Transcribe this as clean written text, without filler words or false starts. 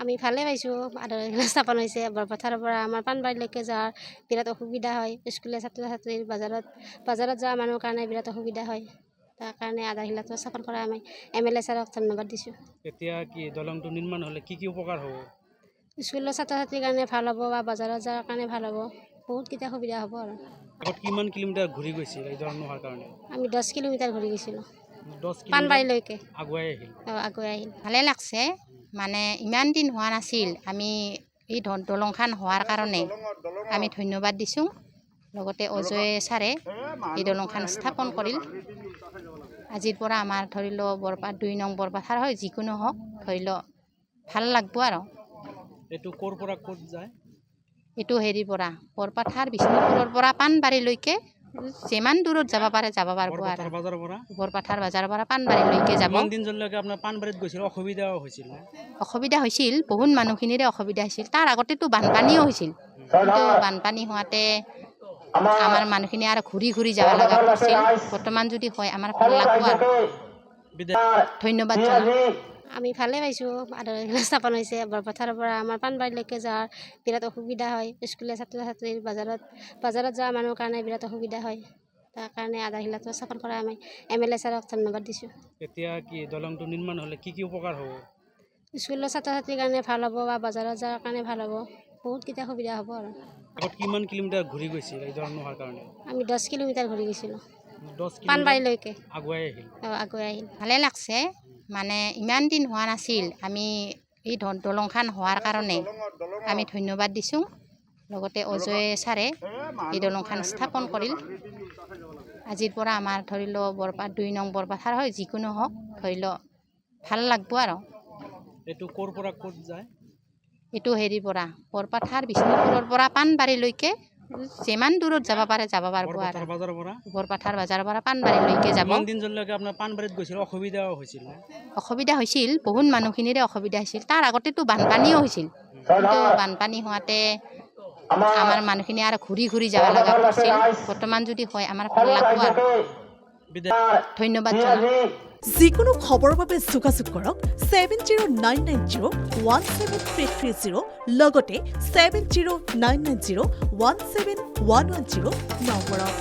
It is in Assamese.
আমি ভালে পাইছোঁ আদৰণি স্থাপন হৈছে বৰপথাৰৰ পৰা আমাৰ পাণবাৰীলৈকে যোৱাৰ বিৰাট অসুবিধা হয় স্কুলীয়া ছাত্ৰ ছাত্ৰীৰ বজাৰত যোৱা মানুহৰ কাৰণে বিৰাট অসুবিধা হয় তাৰ কাৰণে আধাৰশিলাটো স্থাপন কৰা আমি MLA ছাৰক ধন্যবাদ দিছোঁ। এতিয়া কি দলংটো নিৰ্মাণ হ'লে কি উপকাৰ হ'ব? স্কুলৰ ছাত্ৰ ছাত্ৰীৰ কাৰণে ভাল হ'ব বা বজাৰত যোৱাৰ কাৰণে ভাল হ'ব বহুতকেইটা সুবিধা হ'ব আৰু। আগত কিমান কিলোমিটাৰ ঘূৰি গৈছিল এই দলং নোহোৱাৰ কাৰণে? আমি 10 কিলোমিটাৰ ঘূৰি গৈছিলোঁ 10 কিলোমিটাৰ পাণবাৰীলৈকে আগুৱাই আহিল। আগুৱাই আহিল। ভালে লাগছে মানে ইমান দিন হোৱা নাছিল আমি এই দলংখান হোৱাৰ কাৰণে আমি ধন্যবাদ দিছোঁ লগতে অজয় ছাৰে এই দলংখান স্থাপন কৰিল আজিৰ পৰা আমাৰ ধৰি লওক বৰপাত 2 নং বৰপথাৰ হয় যিকোনো হওক ধৰি লওক ভাল লাগব আৰু। এইটো ক'ৰ পৰা ক'ত যায়? এইটো হেৰিৰ পৰা বৰপথাৰ বিষ্ণুপুৰৰ পৰা পাণবাৰীলৈকে যিমান দূৰত যাব পাৰে যাব পাৰিব আৰু বৰপথাৰ বজাৰৰ পৰা পাণবাৰীলৈকে যাব। কিমান দিন জনলৈকে আপোনাৰ পাণবাৰীত গৈছিল অসুবিধাও হৈছিল? অসুবিধা হৈছিল বহুত মানুহখিনিৰে অসুবিধা হৈছিল তাৰ আগতেতো বানপানীও হৈছিল কিন্তু বানপানী হোৱাতে আমাৰ মানুহখিনি আৰু ঘূৰি ঘূৰি যাব লগা হৈছিল বৰ্তমান যদি হয় আমাৰ ভাল লাগব আৰু ধন্যবাদ জনাম। আমি ভালে পাইছোঁ আদৰণি স্থাপন হৈছে বৰপথাৰৰ পৰা আমাৰ পাণবাৰীলৈকে যোৱাৰ বিৰাট অসুবিধা হয় স্কুলীয়া ছাত্ৰ ছাত্ৰীৰ বজাৰত যোৱা মানুহৰ কাৰণে বিৰাট অসুবিধা হয় তাৰ কাৰণে আধাৰশিলাটো স্থাপন কৰা আমি MLA ছাৰক ধন্যবাদ দিছোঁ। এতিয়া কি দলংটো নিৰ্মাণ হ'লে কি উপকাৰ হ'ব? স্কুলৰ ছাত্ৰ ছাত্ৰীৰ কাৰণে ভাল হ'ব বা বজাৰত যোৱাৰ কাৰণে ভাল হ'ব বহুতকেইটা সুবিধা হ'ব আৰু। আগত কিমান কিলোমিটাৰ ঘূৰি গৈছিল এই দলং নোহোৱাৰ কাৰণে? আমি 10 কিলোমিটাৰ ঘূৰি গৈছিলোঁ 10 কিলোমিটাৰ পাণবাৰীলৈকে আগুৱাই আহিল। আগুৱাই আহিল। ভালে লাগছে মানে ইমান দিন হোৱা নাছিল আমি এই দলংখান হোৱাৰ কাৰণে আমি ধন্যবাদ দিছোঁ লগতে অজয় ছাৰে এই দলংখান স্থাপন কৰিল আজিৰ পৰা আমাৰ ধৰি লওক বৰপাত 2 নং বৰপথাৰ হয় যিকোনো হওক ধৰি লওক ভাল লাগব আৰু। এইটো ক'ৰ পৰা ক'ত যায়? এইটো হেৰিৰ পৰা বৰপথাৰ বিষ্ণুপুৰৰ পৰা পাণবাৰীলৈকে যিমান দূৰত যাব পাৰে যাব পাৰিব আৰু বৰপথাৰ বজাৰৰ পৰা পাণবাৰীলৈকে যাব। কিমান দিন জনলৈকে আপোনাৰ পাণবাৰীত গৈছিল অসুবিধাও হৈছিল? অসুবিধা হৈছিল বহুত মানুহখিনিৰে অসুবিধা হৈছিল তাৰ আগতেতো বানপানীও হৈছিল কিন্তু বানপানী হোৱাতে আমাৰ মানুহখিনি আৰু ঘূৰি ঘূৰি যাব লগা হৈছিল বৰ্তমান যদি হয় আমাৰ ভাল লাগব আৰু ধন্যবাদ জনাম। যিকোনো খবৰৰ বাবে যোগাযোগ কৰক 7099017330 লগতে 7099017110 নম্বৰত।